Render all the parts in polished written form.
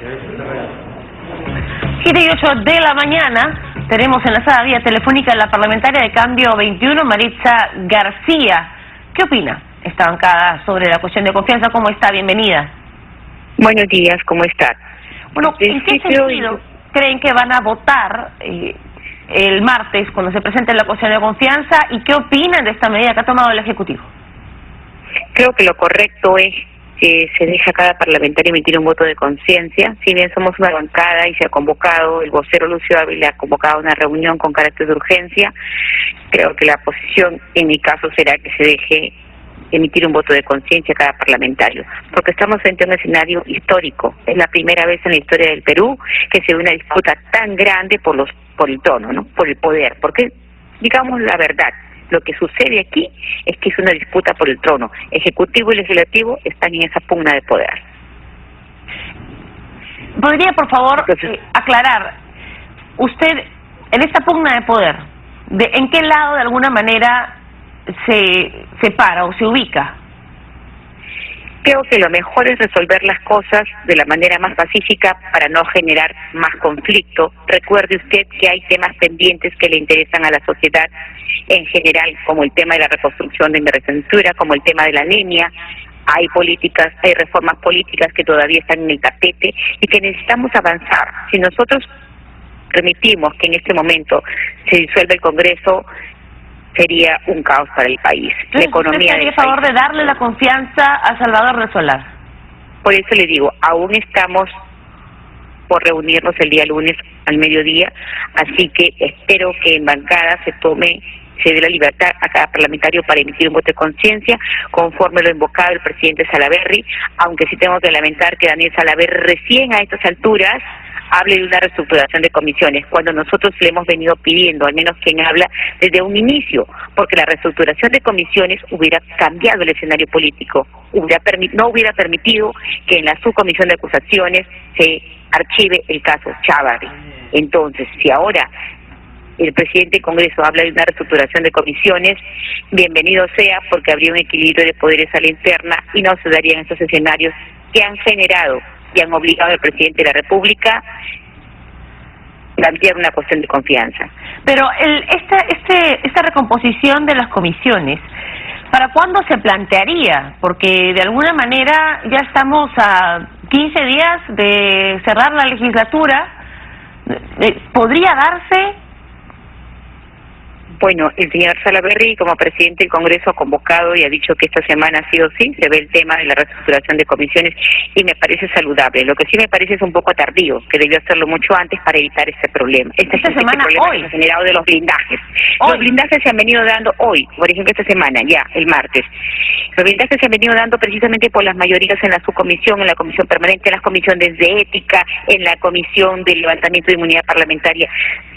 7:08 de la mañana, tenemos enlazada vía telefónica a la parlamentaria de Cambio 21, Maritza García. ¿Qué opina esta bancada sobre la cuestión de confianza? ¿Cómo está? Bienvenida. Buenos días, ¿cómo está? Bueno, ¿en qué sentido creen que van a votar el martes cuando se presente la cuestión de confianza y qué opinan de esta medida que ha tomado el Ejecutivo? Creo que lo correcto es que se deja a cada parlamentario emitir un voto de conciencia. Si bien somos una bancada y se ha convocado, el vocero Lucio Ávila ha convocado una reunión con carácter de urgencia, creo que la posición en mi caso será que se deje emitir un voto de conciencia a cada parlamentario, porque estamos frente a un escenario histórico. Es la primera vez en la historia del Perú que se ve una disputa tan grande por el trono, ¿no? Por el poder, porque digamos la verdad, lo que sucede aquí es que es una disputa por el trono. Ejecutivo y legislativo están en esa pugna de poder. ¿Podría, por favor, aclarar, usted, en esta pugna de poder, en qué lado de alguna manera se para o se ubica? Creo que lo mejor es resolver las cosas de la manera más pacífica para no generar más conflicto. Recuerde usted que hay temas pendientes que le interesan a la sociedad en general, como el tema de la reconstrucción de infraestructura, como el tema de la anemia. Hay reformas políticas que todavía están en el tapete y que necesitamos avanzar. Si nosotros permitimos que en este momento se disuelva el Congreso, sería un caos para el país. Entonces, la economía ¿usted estaría a favor de darle la confianza a Salvador de Solá? Por eso le digo, aún estamos por reunirnos el día lunes al mediodía, así que espero que en bancada se dé la libertad a cada parlamentario para emitir un voto de conciencia, conforme lo invocado el presidente Salaverry, aunque sí tengo que lamentar que Daniel Salaverry recién a estas alturas hable de una reestructuración de comisiones, cuando nosotros le hemos venido pidiendo, al menos quien habla, desde un inicio, porque la reestructuración de comisiones hubiera cambiado el escenario político, no hubiera permitido que en la subcomisión de acusaciones se archive el caso Chávarri. Entonces, si ahora el presidente del Congreso habla de una reestructuración de comisiones, bienvenido sea, porque habría un equilibrio de poderes a la interna y no se darían estos escenarios que han generado y han obligado al presidente de la República a plantear una cuestión de confianza. Pero esta recomposición de las comisiones, ¿para cuándo se plantearía? Porque de alguna manera ya estamos a 15 días de cerrar la legislatura. ¿Podría darse? Bueno, el señor Salaverry, como presidente del Congreso, ha convocado y ha dicho que esta semana sí o sí se ve el tema de la reestructuración de comisiones y me parece saludable. Lo que sí me parece es un poco tardío, que debió hacerlo mucho antes para evitar este problema. Este problema hoy que se ha generado de los blindajes. Hoy. Los blindajes se han venido dando hoy, por ejemplo esta semana, ya, el martes. Los blindajes se han venido dando precisamente por las mayorías en la subcomisión, en la comisión permanente, en las comisiones de ética, en la comisión de levantamiento de inmunidad parlamentaria.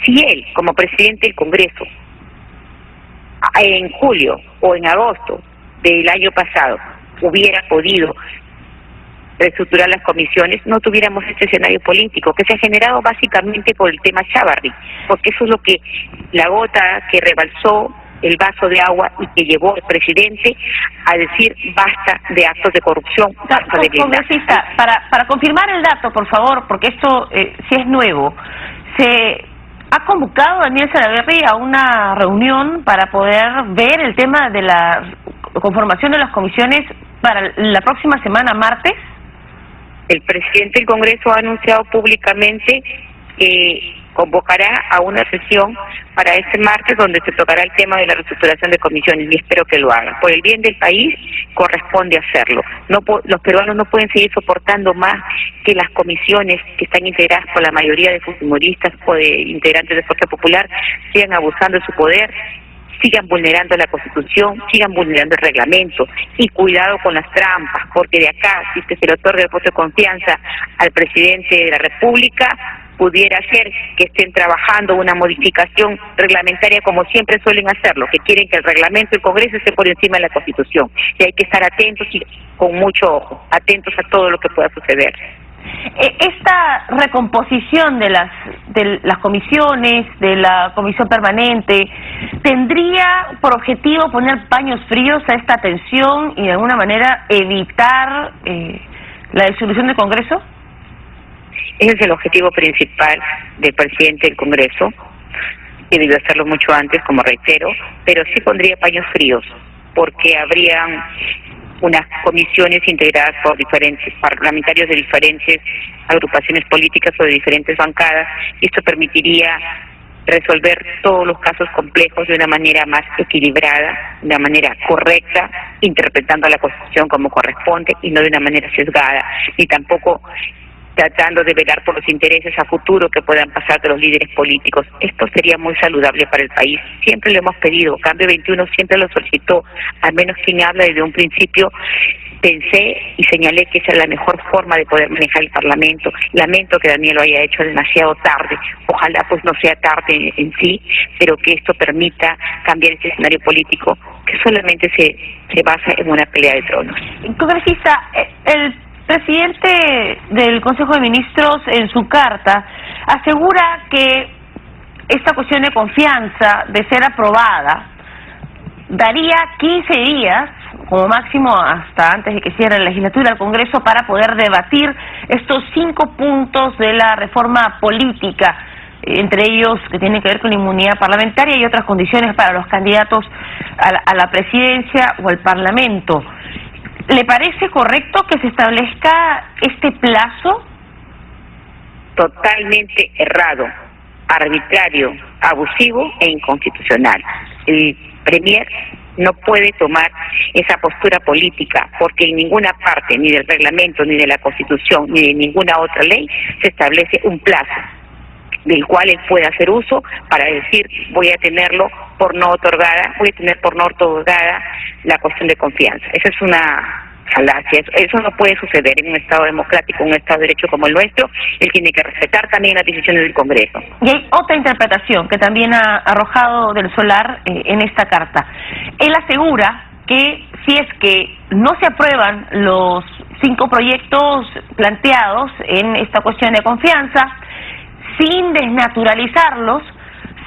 Si él, como presidente del Congreso, en julio o en agosto del año pasado hubiera podido reestructurar las comisiones, no tuviéramos este escenario político que se ha generado básicamente por el tema Chávarri, porque eso es lo que la gota que rebalsó el vaso de agua y que llevó al presidente a decir basta de actos de corrupción, basta de congresista, para confirmar el dato, por favor, porque esto sí es nuevo, se ha convocado Daniel Salaverry a una reunión para poder ver el tema de la conformación de las comisiones para la próxima semana, martes. El presidente del Congreso ha anunciado públicamente que convocará a una sesión para este martes donde se tocará el tema de la reestructuración de comisiones y espero que lo haga. Por el bien del país corresponde hacerlo. Los peruanos no pueden seguir soportando más que las comisiones que están integradas por la mayoría de fujimoristas o de integrantes de Fuerza Popular sigan abusando de su poder, sigan vulnerando la Constitución, sigan vulnerando el reglamento y cuidado con las trampas, porque de acá, si se le otorga el voto de confianza al presidente de la República, pudiera ser que estén trabajando una modificación reglamentaria como siempre suelen hacerlo, que quieren que el reglamento del Congreso esté por encima de la Constitución. Y hay que estar atentos y con mucho ojo, atentos a todo lo que pueda suceder. Esta recomposición de las comisiones, de la comisión permanente, ¿tendría por objetivo poner paños fríos a esta tensión y de alguna manera evitar la disolución del Congreso? Ese es el objetivo principal del presidente del Congreso, que debió hacerlo mucho antes, como reitero, pero sí pondría paños fríos, porque habrían unas comisiones integradas por diferentes parlamentarios de diferentes agrupaciones políticas o de diferentes bancadas, y esto permitiría resolver todos los casos complejos de una manera más equilibrada, de una manera correcta, interpretando la Constitución como corresponde y no de una manera sesgada, ni tampoco tratando de velar por los intereses a futuro que puedan pasar de los líderes políticos. Esto sería muy saludable para el país. Siempre lo hemos pedido. Cambio 21 siempre lo solicitó. Al menos quien habla desde un principio, pensé y señalé que esa es la mejor forma de poder manejar el Parlamento. Lamento que Daniel lo haya hecho demasiado tarde. Ojalá pues no sea tarde en sí, pero que esto permita cambiar este escenario político que solamente se basa en una pelea de tronos. Congresista, el presidente del Consejo de Ministros en su carta asegura que esta cuestión de confianza, de ser aprobada, daría 15 días, como máximo hasta antes de que cierre la legislatura del Congreso, para poder debatir estos 5 puntos de la reforma política, entre ellos que tienen que ver con la inmunidad parlamentaria y otras condiciones para los candidatos a la presidencia o al Parlamento. ¿Le parece correcto que se establezca este plazo? Totalmente errado, arbitrario, abusivo e inconstitucional. El Premier no puede tomar esa postura política porque en ninguna parte, ni del reglamento, ni de la Constitución, ni de ninguna otra ley, se establece un plazo del cual él puede hacer uso para decir voy a tenerlo por no otorgada, voy a tener por no otorgada la cuestión de confianza. Esa es una falacia. Eso no puede suceder en un Estado democrático, un Estado de Derecho como el nuestro. Él tiene que respetar también las decisiones del Congreso. Y hay otra interpretación que también ha arrojado del Solar en esta carta. Él asegura que si es que no se aprueban los 5 proyectos planteados en esta cuestión de confianza, sin desnaturalizarlos,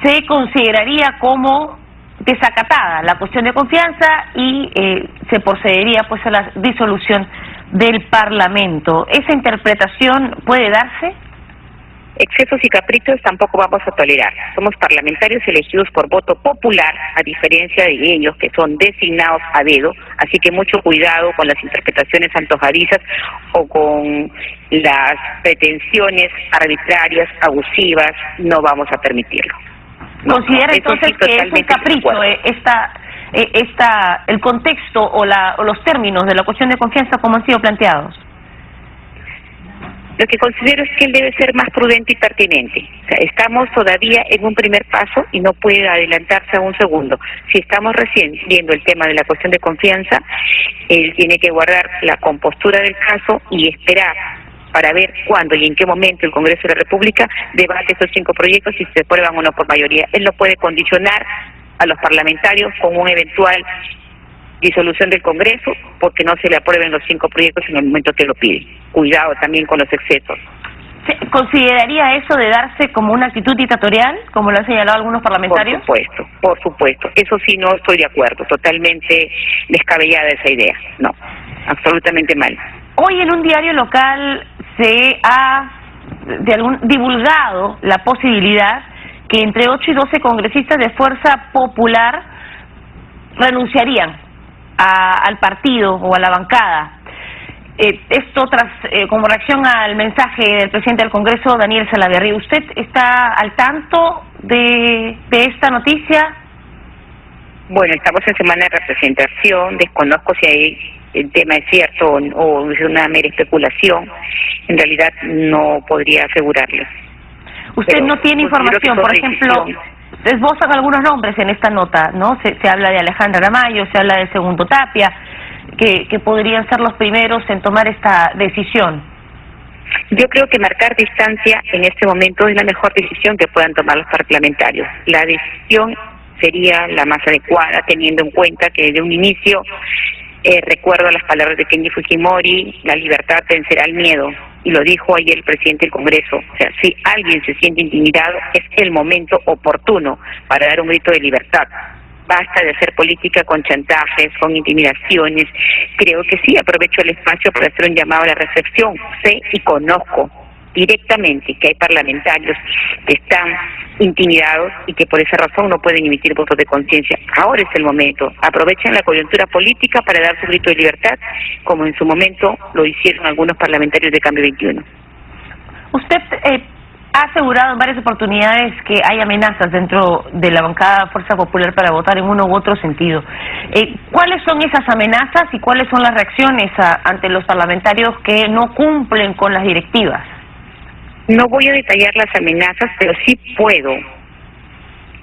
se consideraría como desacatada la cuestión de confianza y se procedería pues a la disolución del Parlamento. ¿Esa interpretación puede darse? Excesos y caprichos tampoco vamos a tolerar. Somos parlamentarios elegidos por voto popular, a diferencia de ellos que son designados a dedo, así que mucho cuidado con las interpretaciones antojadizas o con las pretensiones arbitrarias, abusivas, no vamos a permitirlo. ¿Considera entonces que es un capricho el contexto o los términos de la cuestión de confianza como han sido planteados? Lo que considero es que él debe ser más prudente y pertinente. O sea, estamos todavía en un primer paso y no puede adelantarse a un segundo. Si estamos recién viendo el tema de la cuestión de confianza, él tiene que guardar la compostura del caso y esperar para ver cuándo y en qué momento el Congreso de la República debate estos 5 proyectos y si se aprueban o no por mayoría. Él no puede condicionar a los parlamentarios con una eventual disolución del Congreso porque no se le aprueben los 5 proyectos en el momento que lo pide. Cuidado también con los excesos. ¿Consideraría eso de darse como una actitud dictatorial, como lo han señalado algunos parlamentarios? Por supuesto. Eso sí no estoy de acuerdo. Totalmente descabellada esa idea. No, absolutamente mal. Hoy en un diario local se ha divulgado la posibilidad que entre 8 y 12 congresistas de Fuerza Popular renunciarían al partido o a la bancada. Esto como reacción al mensaje del presidente del Congreso, Daniel Salaverry. ¿Usted está al tanto de esta noticia? Bueno, estamos en semana de representación, desconozco si el tema es cierto o es una mera especulación. En realidad no podría asegurarle. ¿Usted no tiene información? Por ejemplo, esbozan algunos nombres en esta nota, ¿no? Se habla de Alejandra Aramayo, se habla de Segundo Tapia, que podrían ser los primeros en tomar esta decisión. Yo creo que marcar distancia en este momento es la mejor decisión que puedan tomar los parlamentarios. La decisión sería la más adecuada, teniendo en cuenta que desde un inicio, recuerdo las palabras de Kenji Fujimori, la libertad vencerá el miedo, y lo dijo ayer el presidente del Congreso. O sea, si alguien se siente intimidado, es el momento oportuno para dar un grito de libertad. Basta de hacer política con chantajes, con intimidaciones. Creo que sí, aprovecho el espacio para hacer un llamado a la reflexión. Sé y conozco directamente que hay parlamentarios que están intimidados y que por esa razón no pueden emitir votos de conciencia. Ahora es el momento. Aprovechen la coyuntura política para dar su grito de libertad, como en su momento lo hicieron algunos parlamentarios de Cambio 21. Usted ha asegurado en varias oportunidades que hay amenazas dentro de la bancada Fuerza Popular para votar en uno u otro sentido. ¿Cuáles son esas amenazas y cuáles son las reacciones ante los parlamentarios que no cumplen con las directivas? No voy a detallar las amenazas, pero sí puedo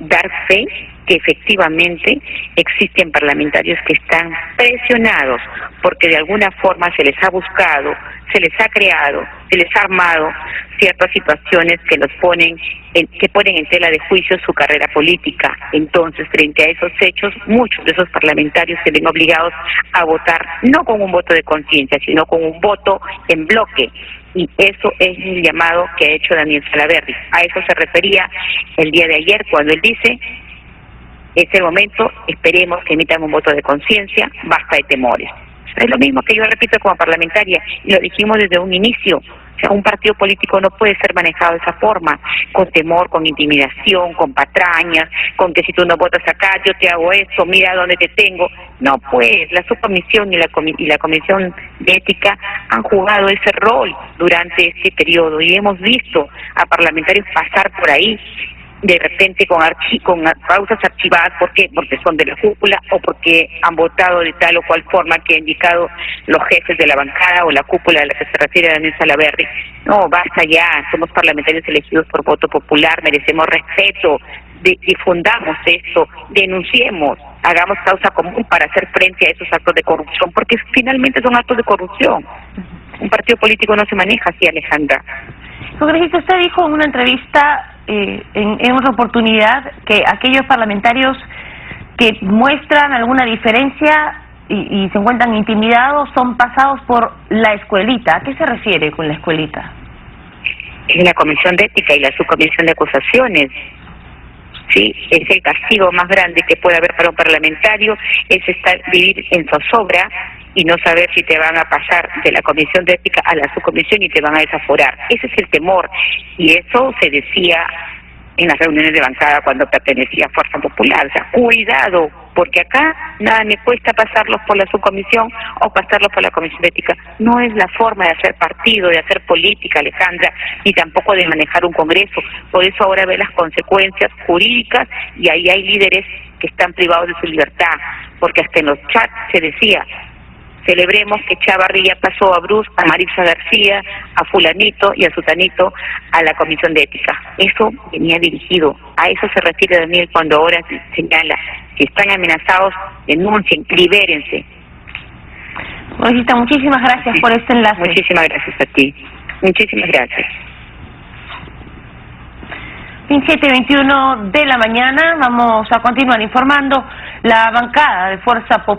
dar fe que efectivamente existen parlamentarios que están presionados porque de alguna forma se les ha buscado, se les ha creado, se les ha armado ciertas situaciones que los ponen en tela de juicio su carrera política. Entonces, frente a esos hechos, muchos de esos parlamentarios se ven obligados a votar no con un voto de conciencia, sino con un voto en bloque. Y eso es el llamado que ha hecho Daniel Salaverry. A eso se refería el día de ayer cuando él dice: es el momento, esperemos que emitan un voto de conciencia, basta de temores. Es lo mismo que yo repito como parlamentaria, y lo dijimos desde un inicio. O sea, un partido político no puede ser manejado de esa forma, con temor, con intimidación, con patrañas, con que si tú no votas acá, yo te hago esto, mira dónde te tengo. No, pues, la subcomisión y la comisión de ética han jugado ese rol durante este periodo y hemos visto a parlamentarios pasar por ahí de repente con causas archivadas. ¿Por qué? Porque son de la cúpula o porque han votado de tal o cual forma que han indicado los jefes de la bancada o la cúpula a la que se refiere Daniel Salaverry. No, basta ya, somos parlamentarios elegidos por voto popular, merecemos respeto, difundamos esto, denunciemos, hagamos causa común para hacer frente a esos actos de corrupción, porque finalmente son actos de corrupción. Un partido político no se maneja así, Alejandra. Congresista, usted dijo en una entrevista en otra oportunidad que aquellos parlamentarios que muestran alguna diferencia y se encuentran intimidados son pasados por la escuelita. ¿A qué se refiere con la escuelita? Es la comisión de ética y la subcomisión de acusaciones. Sí, es el castigo más grande que puede haber para un parlamentario, es vivir en zozobra y no saber si te van a pasar de la comisión de ética a la subcomisión y te van a desaforar. Ese es el temor, y eso se decía en las reuniones de bancada cuando pertenecía a Fuerza Popular. O sea, cuidado, porque acá nada me cuesta pasarlos por la subcomisión o pasarlos por la comisión de ética. No es la forma de hacer partido, de hacer política, Alejandra, ni tampoco de manejar un congreso. Por eso ahora ve las consecuencias jurídicas y ahí hay líderes que están privados de su libertad, porque hasta en los chats se decía: celebremos que Chavarría pasó a Bruce, a Marisa García, a fulanito y a sutanito a la comisión de ética. Eso venía dirigido. A eso se refiere Daniel cuando ahora señala: si están amenazados, denuncien, libérense. Congresista, muchísimas gracias por este enlace. Muchísimas gracias a ti. Muchísimas gracias. 7:21 de la mañana, vamos a continuar informando. La bancada de Fuerza Popular